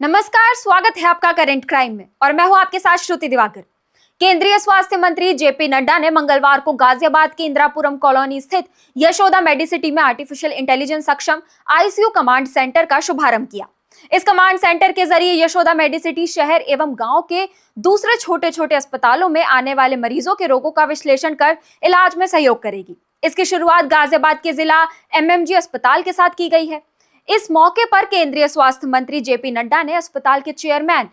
नमस्कार, स्वागत है आपका करंट क्राइम में और मैं हूं आपके साथ श्रुति दिवाकर। केंद्रीय स्वास्थ्य मंत्री जेपी नड्डा ने मंगलवार को गाजियाबाद की इंदिरापुरम कॉलोनी स्थित यशोदा मेडिसिटी में आर्टिफिशियल इंटेलिजेंस सक्षम आईसीयू कमांड सेंटर का शुभारंभ किया। इस कमांड सेंटर के जरिए यशोदा मेडिसिटी शहर एवं गांव के दूसरे छोटे छोटे अस्पतालों में आने वाले मरीजों के रोगों का विश्लेषण कर इलाज में सहयोग करेगी। इसकी शुरुआत गाजियाबाद के जिला एमएमजी अस्पताल के साथ की गई है। इस मौके पर केंद्रीय स्वास्थ्य मंत्री जेपी नड्डा ने अस्पताल के चेयरमैन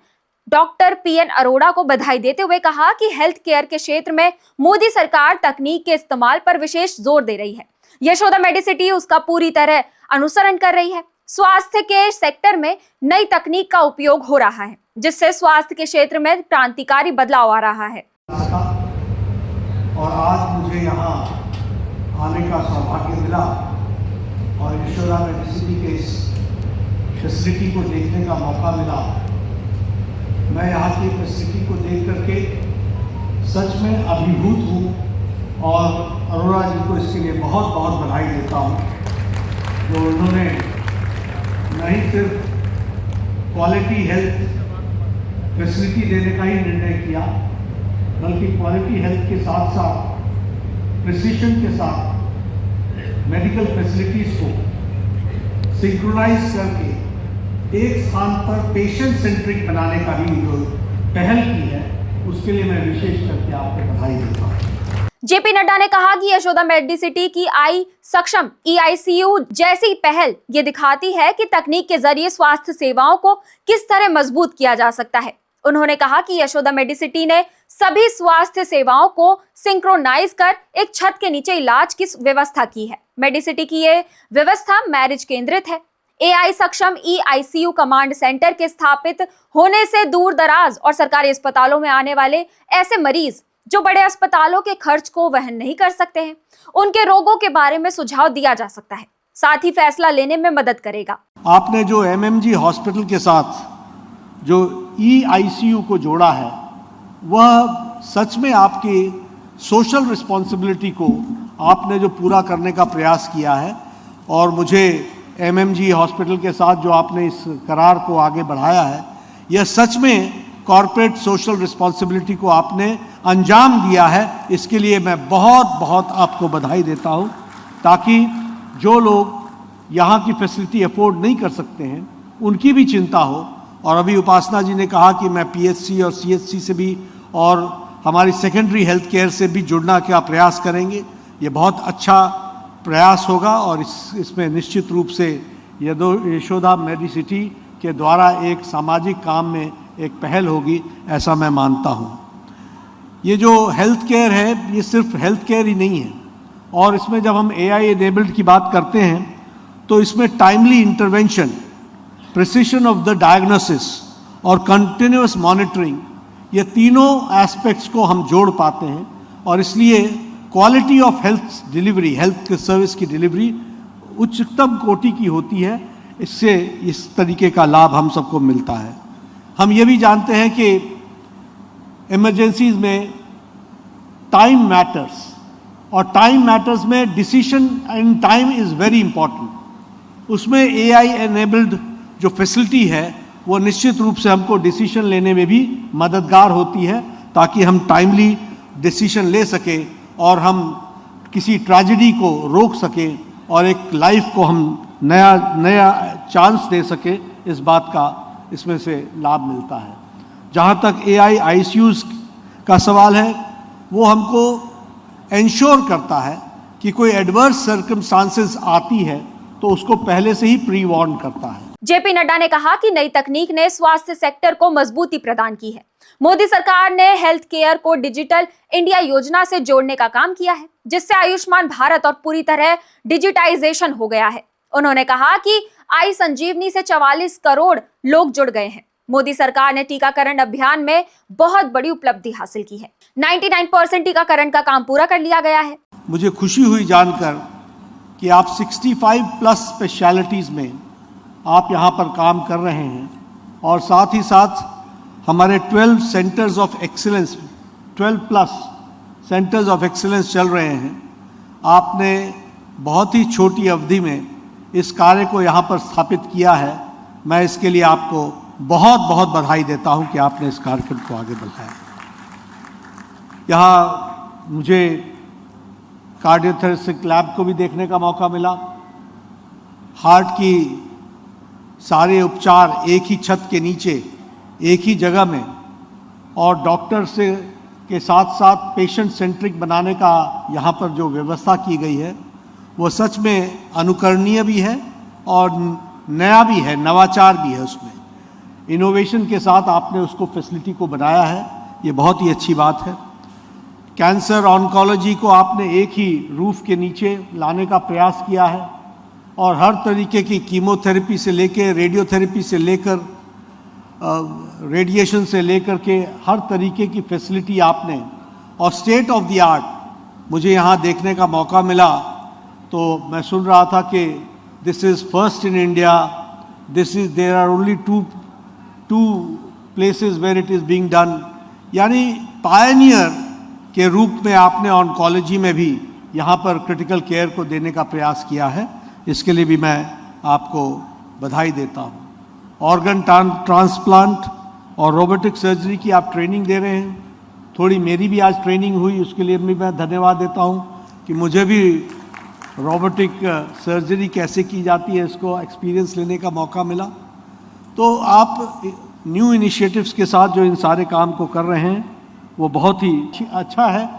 डॉक्टर पीएन अरोड़ा को बधाई देते हुए कहा कि हेल्थ केयर के क्षेत्र में मोदी सरकार तकनीक के इस्तेमाल पर विशेष जोर दे रही है। यशोदा मेडिसिटी उसका पूरी तरह अनुसरण कर रही है। स्वास्थ्य के सेक्टर में नई तकनीक का उपयोग हो रहा है, जिससे स्वास्थ्य के क्षेत्र में क्रांतिकारी बदलाव आ रहा है। और आज मुझे यहाँ आने का सौभाग्य मिला और यशोदा मेडिसिटी के इस फैसिलिटी को देखने का मौका मिला। मैं यहाँ की फैसिलिटी को देख करके सच में अभिभूत हूँ और अरोड़ा जी को इसके लिए बहुत बहुत बधाई देता हूँ, जो उन्होंने नहीं सिर्फ क्वालिटी हेल्थ फैसिलिटी देने का ही निर्णय किया, बल्कि क्वालिटी हेल्थ के साथ साथ प्रिसीजन के साथ मेडिकल फैसिलिटीज को सिंक्रोनाइज करके एक स्थान पर पेशेंट सेंट्रिक बनाने का भी जो पहल की है, उसके लिए मैं विशेष करके आपको बधाई देता हूँ। जेपी नड्डा ने कहा कि यशोदा मेडिसिटी की आई सक्षम ईआईसीयू जैसी पहल ये दिखाती है कि तकनीक के जरिए स्वास्थ्य सेवाओं को किस तरह मजबूत किया जा सकता है। उन्होंने कहा कि यशोदा मेडिसिटी ने सभी स्वास्थ्य सेवाओं को सिंक्रोनाइज कर एक छत के नीचे इलाज की व्यवस्था की है। मेडिसिटी की ये व्यवस्था मैरिज केंद्रित है। एआई सक्षम ईआईसीयू कमांड सेंटर के स्थापित होने से दूर दराज और सरकारी अस्पतालों में आने वाले ऐसे मरीज जो बड़े अस्पतालों के खर्च को वहन नहीं कर सकते हैं, उनके रोगों के बारे में सुझाव दिया जा सकता है, साथ ही फैसला लेने में मदद करेगा। आपने जो एमएमजी हॉस्पिटल के साथ जो ईआईसीयू को जोड़ा है, वह सच में आपकी सोशल रिस्पॉन्सिबिलिटी को आपने जो पूरा करने का प्रयास किया है। और मुझे एमएमजी हॉस्पिटल के साथ जो आपने इस करार को आगे बढ़ाया है, यह सच में कॉर्पोरेट सोशल रिस्पॉन्सिबिलिटी को आपने अंजाम दिया है। इसके लिए मैं बहुत बहुत आपको बधाई देता हूँ, ताकि जो लोग यहाँ की फैसिलिटी अफोर्ड नहीं कर सकते हैं, उनकी भी चिंता हो। और अभी उपासना जी ने कहा कि मैं पीएचसी और सीएचसी से भी और हमारी सेकेंडरी हेल्थ केयर से भी जुड़ना का प्रयास करेंगे। ये बहुत अच्छा प्रयास होगा और इसमें निश्चित रूप से यशोदा मेडिसिटी के द्वारा एक सामाजिक काम में एक पहल होगी, ऐसा मैं मानता हूँ। ये जो हेल्थ केयर है, ये सिर्फ हेल्थ केयर ही नहीं है। और इसमें जब हम एआई एनेबल्ड की बात करते हैं, तो इसमें timely intervention, precision of the diagnosis और कंटिन्यूअस मॉनिटरिंग, ये तीनों एस्पेक्ट्स को हम जोड़ पाते हैं। और इसलिए quality of health delivery, health service की डिलीवरी उच्चतम कोटि की होती है। इससे इस तरीके का लाभ हम सबको मिलता है। हम ये भी जानते हैं कि इमरजेंसीज में टाइम मैटर्स, और टाइम मैटर्स में decision in time is very important. उसमें एआई एनेबल्ड जो फैसिलिटी है, वो निश्चित रूप से हमको डिसीजन लेने में भी मददगार होती है, ताकि हम टाइमली डिसीजन ले सकें और हम किसी ट्रेजेडी को रोक सकें और एक लाइफ को हम नया चांस दे सकें। इस बात का इसमें से लाभ मिलता है। जहाँ तक एआई आईसीयूज़ का सवाल है, वो हमको इंश्योर करता है कि कोई एडवर्स सर्कमस्टांसेस आती है तो उसको पहले से ही प्री वार्न करता है। जेपी नड्डा ने कहा कि नई तकनीक ने स्वास्थ्य सेक्टर को मजबूती प्रदान की है। मोदी सरकार ने हेल्थ केयर को डिजिटल इंडिया योजना से जोड़ने का काम किया है, जिससे आयुष्मान भारत और पूरी तरह डिजिटाइजेशन हो गया है। उन्होंने कहा कि आई संजीवनी से 44 करोड़ लोग जुड़ गए हैं। मोदी सरकार ने टीकाकरण अभियान में बहुत बड़ी उपलब्धि हासिल की है। 99% टीकाकरण का काम पूरा कर लिया गया है। मुझे खुशी हुई जानकर कि आप 65 प्लस स्पेशलिटीज में आप यहाँ पर काम कर रहे हैं, और साथ ही साथ हमारे 12 centres of excellence, 12 plus centres of excellence चल रहे हैं। आपने बहुत ही छोटी अवधि में इस कार्य को यहाँ पर स्थापित किया है। मैं इसके लिए आपको बहुत बहुत बधाई देता हूं कि आपने इस कार्यक्रम को आगे बढ़ाया। यहाँ मुझे कार्डियोथोरेसिक लैब को भी देखने का मौका मिला। हार्ट की सारे उपचार एक ही छत के नीचे, एक ही जगह में, और डॉक्टर से के साथ साथ पेशेंट सेंट्रिक बनाने का यहाँ पर जो व्यवस्था की गई है वो सच में अनुकरणीय भी है और नया भी है, नवाचार भी है। उसमें इनोवेशन के साथ आपने उसको फैसिलिटी को बनाया है, ये बहुत ही अच्छी बात है। कैंसर ऑन्कोलॉजी को आपने एक ही रूफ के नीचे लाने का प्रयास किया है और हर तरीके की कीमोथेरेपी से लेकर, रेडियोथेरेपी से लेकर, रेडिएशन से लेकर के हर तरीके की फैसिलिटी आपने, और स्टेट ऑफ द आर्ट मुझे यहाँ देखने का मौका मिला। तो मैं सुन रहा था कि this is first in India, there are only two places where it is being done, यानी पायनियर के रूप में आपने ऑन्कोलॉजी में भी यहाँ पर क्रिटिकल केयर को देने का प्रयास किया है। इसके लिए भी मैं आपको बधाई देता हूँ। ऑर्गन ट्रांसप्लांट और रोबोटिक सर्जरी की आप ट्रेनिंग दे रहे हैं, थोड़ी मेरी भी आज ट्रेनिंग हुई, उसके लिए भी मैं धन्यवाद देता हूँ कि मुझे भी रोबोटिक सर्जरी कैसे की जाती है इसको एक्सपीरियंस लेने का मौका मिला। तो आप न्यू इनिशिएटिव्स के साथ जो इन सारे काम को कर रहे हैं वो बहुत ही अच्छा है,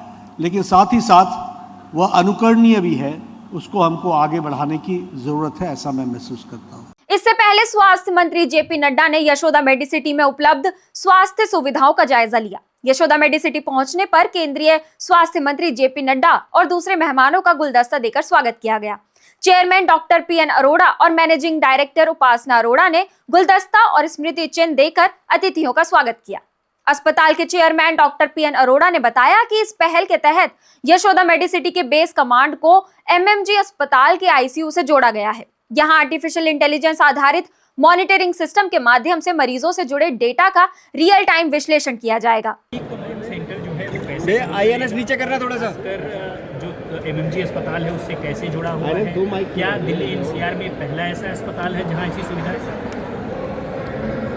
लेकिन साथ ही साथ वह अनुकरणीय भी है, उसको हमको आगे बढ़ाने की जरूरत है, ऐसा मैं महसूस करता हूँ। इससे पहले स्वास्थ्य मंत्री जेपी नड्डा ने यशोदा मेडिसिटी में उपलब्ध स्वास्थ्य सुविधाओं का जायजा लिया। यशोदा मेडिसिटी पहुंचने पर केंद्रीय स्वास्थ्य मंत्री जेपी नड्डा और दूसरे मेहमानों का गुलदस्ता देकर स्वागत किया गया। चेयरमैन डॉक्टर पीएन अरोड़ा और मैनेजिंग डायरेक्टर उपासना अरोड़ा ने गुलदस्ता और स्मृति चिन्ह देकर अतिथियों का स्वागत किया। अस्पताल के चेयरमैन डॉक्टर पीएन अरोड़ा ने बताया कि इस पहल के तहत यशोदा मेडिसिटी के बेस कमांड को एमएमजी अस्पताल के आईसीयू से जोड़ा गया है। यहाँ आर्टिफिशियल इंटेलिजेंस आधारित मॉनिटरिंग सिस्टम के माध्यम से मरीजों से जुड़े डेटा का रियल टाइम विश्लेषण किया जाएगा। सेंटर जो है वो कैसे आईएनएस नीचे करना थोड़ा सा, जो एमएमजी अस्पताल है उससे कैसे जुड़ा हुआ है? क्या दिल्ली एनसीआर में पहला ऐसा अस्पताल है जहां ऐसी सुविधा है?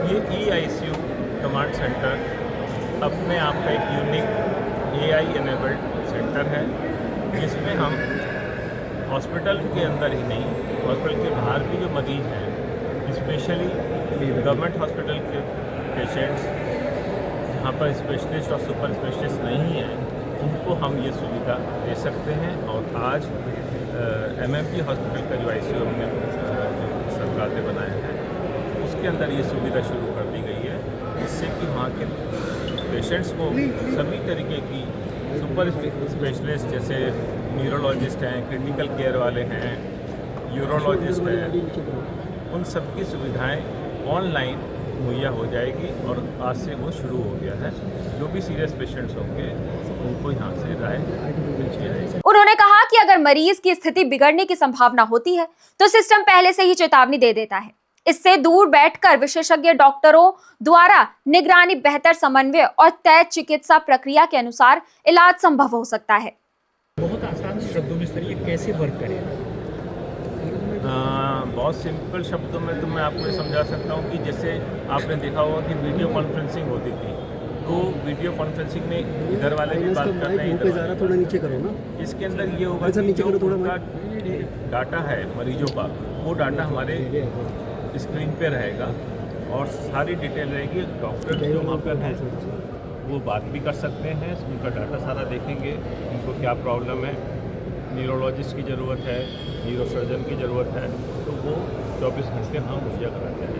ये eICU कमांड सेंटर अपने आप का एक यूनिक AI एनेबल्ड सेंटर है, जिसमें हम हॉस्पिटल के अंदर ही नहीं, हॉस्पिटल के बाहर भी जो मरीज हैं, स्पेशली गवर्नमेंट हॉस्पिटल के पेशेंट्स जहाँ पर स्पेशलिस्ट और सुपर स्पेशलिस्ट नहीं हैं, उनको हम ये सुविधा दे सकते हैं। और आज एमएमजी हॉस्पिटल का जो ICU हमने जो सरकार ने बनाया है उसके अंदर ये सुविधा शुरू कर दी गई है, जिससे कि वहाँ के पेशेंट्स को सभी तरीके की सुपर स्पेशलिस्ट जैसे न्यूरोलॉजिस्ट हैं, क्रिटिकल केयर वाले हैं, यूरोलॉजिस्ट हैं, उन सब की सुविधाएं ऑनलाइन मुहैया हो जाएगी। और आज से वो शुरू हो गया है। जो भी सीरियस पेशेंट्स होंगे उनको यहाँ से राय मिल जाएगी। उन्होंने कहा कि अगर मरीज की स्थिति बिगड़ने की संभावना होती है तो सिस्टम पहले से ही चेतावनी दे देता है। इससे दूर बैठकर विशेषज्ञ डॉक्टरों द्वारा निगरानी, बेहतर समन्वय और तय चिकित्सा प्रक्रिया के अनुसार इलाज संभव हो सकता है। बहुत आसान शब्दों में सर ये कैसे वर्क करेगा? बहुत सिंपल शब्दों में तो मैं आपको ये समझा सकता हूँ कि जैसे आपने देखा होगा कि वीडियो कॉन्फ्रेंसिंग होती थी, तो वीडियो कॉन्फ्रेंसिंग में इधर वाले भी बात कर रहे हैं, थोड़ा नीचे करो ना। इसके अंदर ये होगा कि जो उनका डाटा है मरीजों का, वो डाटा हमारे स्क्रीन पे रहेगा और सारी डिटेल रहेगी। डॉक्टर जो वहाँ पर हैं वो बात भी कर सकते हैं, उनका डाटा सारा देखेंगे, उनको क्या प्रॉब्लम है, न्यूरोलॉजिस्ट की ज़रूरत है, न्यूरोसर्जन की ज़रूरत है, तो वो 24 घंटे हम मुहैया कराते हैं।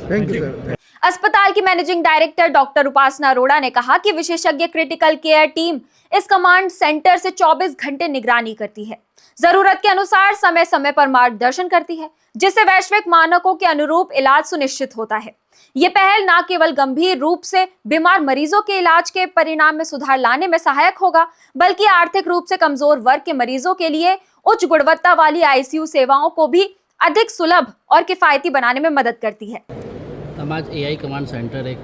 Thank you sir. अस्पताल की मैनेजिंग डायरेक्टर डॉक्टर उपासना अरोड़ा ने कहा कि विशेषज्ञ क्रिटिकल केयर टीम इस कमांड सेंटर से 24 घंटे निगरानी करती है, जरूरत के अनुसार समय समय पर मार्गदर्शन करती है, जिससे वैश्विक मानकों के अनुरूप इलाज सुनिश्चित होता है। ये पहल न केवल गंभीर रूप से बीमार मरीजों के इलाज के परिणाम में सुधार लाने में सहायक होगा, बल्कि आर्थिक रूप से कमजोर वर्ग के मरीजों के लिए उच्च गुणवत्ता वाली आईसीयू सेवाओं को भी अधिक सुलभ और किफायती बनाने में मदद करती है। हम आज AI कमांड सेंटर एक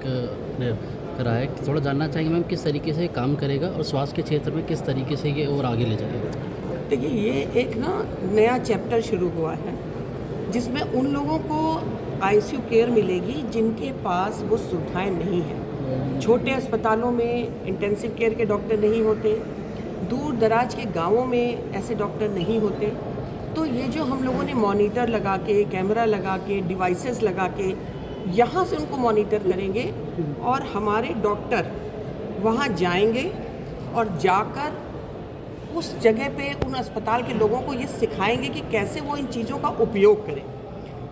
करा है, थोड़ा जानना चाहेंगे मैम किस तरीके से काम करेगा और स्वास्थ्य के क्षेत्र में किस तरीके से ये और आगे ले जाएगा? देखिए, ये एक ना नया चैप्टर शुरू हुआ है जिसमें उन लोगों को आईसीयू केयर मिलेगी जिनके पास वो सुविधाएं नहीं हैं। छोटे अस्पतालों में इंटेंसिव केयर के डॉक्टर नहीं होते, दूर दराज के गांवों में ऐसे डॉक्टर नहीं होते। तो ये जो हम लोगों ने मॉनिटर लगा के, कैमरा लगा के, डिवाइसेस लगा के यहाँ से उनको मॉनिटर करेंगे और हमारे डॉक्टर वहाँ जाएंगे और जाकर उस जगह पे उन अस्पताल के लोगों को ये सिखाएंगे कि कैसे वो इन चीज़ों का उपयोग करें।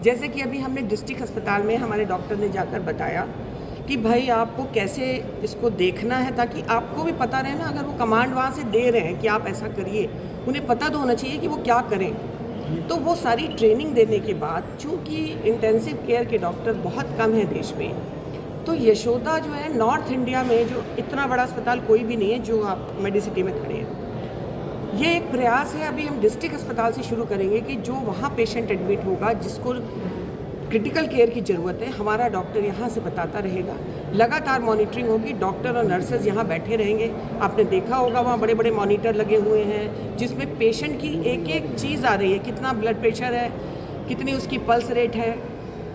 जैसे कि अभी हमने डिस्ट्रिक्ट अस्पताल में हमारे डॉक्टर ने जाकर बताया कि भाई आपको कैसे इसको देखना है, ताकि आपको भी पता रहे ना, अगर वो कमांड वहाँ से दे रहे हैं कि आप ऐसा करिए, उन्हें पता तो होना चाहिए कि वो क्या करें। तो वो सारी ट्रेनिंग देने के बाद, चूँकि इंटेंसिव केयर के डॉक्टर बहुत कम हैं देश में, तो यशोदा जो है नॉर्थ इंडिया में जो इतना बड़ा अस्पताल कोई भी नहीं है जो आप मेडिसिटी में खड़े हैं। ये एक प्रयास है, अभी हम डिस्ट्रिक्ट अस्पताल से शुरू करेंगे कि जो वहाँ पेशेंट एडमिट होगा जिसको क्रिटिकल केयर की ज़रूरत है, हमारा डॉक्टर यहाँ से बताता रहेगा। लगातार मॉनिटरिंग होगी, डॉक्टर और नर्सेज यहाँ बैठे रहेंगे। आपने देखा होगा वहाँ बड़े बड़े मॉनिटर लगे हुए हैं जिसमें पेशेंट की एक एक चीज़ आ रही है, कितना ब्लड प्रेशर है, कितनी उसकी पल्स रेट है।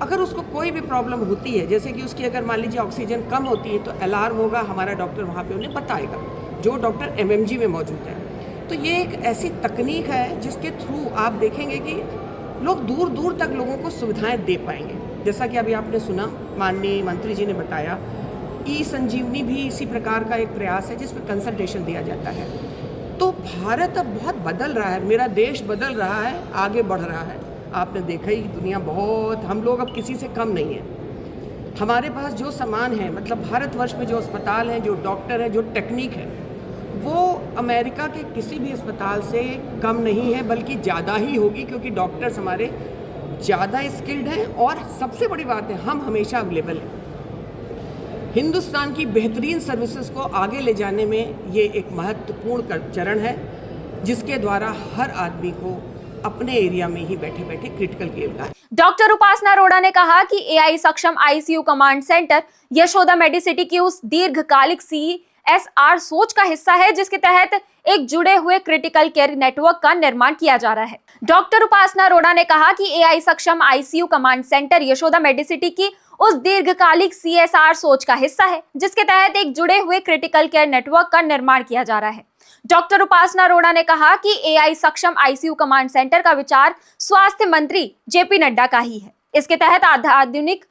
अगर उसको कोई भी प्रॉब्लम होती है, जैसे कि उसकी अगर मान लीजिए ऑक्सीजन कम होती है, तो अलार्म होगा, हमारा डॉक्टर वहाँ पे उन्हें बताएगा, जो डॉक्टर एमएमजी में मौजूद है। तो ये एक ऐसी तकनीक है जिसके थ्रू आप देखेंगे कि लोग दूर दूर तक लोगों को सुविधाएं दे पाएंगे। जैसा कि अभी आपने सुना, माननीय मंत्री जी ने बताया, ई संजीवनी भी इसी प्रकार का एक प्रयास है जिसमें कंसल्टेशन दिया जाता है। तो भारत अब बहुत बदल रहा है, मेरा देश बदल रहा है, आगे बढ़ रहा है। आपने देखा ही दुनिया बहुत, हम लोग अब किसी से कम नहीं है। हमारे पास जो सामान है, मतलब भारतवर्ष में जो अस्पताल हैं, जो डॉक्टर हैं, जो टेक्निक है, वो अमेरिका के किसी भी अस्पताल से कम नहीं है, बल्कि ज़्यादा ही होगी, क्योंकि डॉक्टर्स हमारे ज़्यादा स्किल्ड हैं और सबसे बड़ी बात है, हम हमेशा अवेलेबल हैं। हिंदुस्तान की बेहतरीन सर्विसेज को आगे ले जाने में ये एक महत्वपूर्ण चरण है, जिसके द्वारा हर आदमी को अपने एरिया में ही बैठे बैठे क्रिटिकल केयर का। डॉक्टर उपासना अरोड़ा ने कहा कि एआई सक्षम ICU command centre Yashoda Medicity की उस दीर्घकालिक CSR सोच का हिस्सा है जिसके तहत एक जुड़े हुए क्रिटिकल केयर नेटवर्क का निर्माण किया जा रहा है। डॉक्टर उपासना अरोड़ा ने कहा कि एआई सक्षम ICU command centre Yashoda Medicity की उस दीर्घकालिक CSR सोच का हिस्सा है जिसके तहत एक जुड़े हुए क्रिटिकल केयर नेटवर्क का निर्माण किया जा रहा है। डॉक्टर उपासना अरोड़ा ने कहा कि एआई सक्षम आईसीयू कमांड सेंटर का विचार स्वास्थ्य मंत्री JP नड्डा का ही है। इसके तहत आधुनिक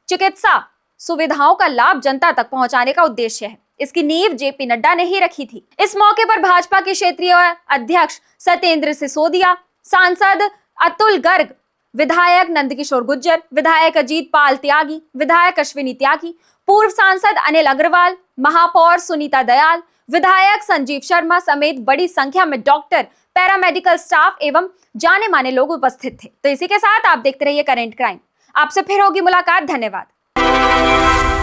चिकित्सा सुविधाओं का लाभ जनता तक पहुंचाने का उद्देश्य है। इसकी नींव JP नड्डा ने ही रखी थी। इस मौके पर भाजपा के क्षेत्रीय अध्यक्ष सत्येंद्र सिसोदिया, सांसद अतुल गर्ग, विधायक नंदकिशोर गुर्जर, विधायक अजीत पाल त्यागी, विधायक अश्विनी त्यागी, पूर्व सांसद अनिल अग्रवाल, महापौर सुनीता दयाल, विधायक संजीव शर्मा समेत बड़ी संख्या में डॉक्टर, पैरामेडिकल स्टाफ एवं जाने माने लोग उपस्थित थे। तो इसी के साथ आप देखते रहिए करेंट क्राइम। आपसे फिर होगी मुलाकात। धन्यवाद।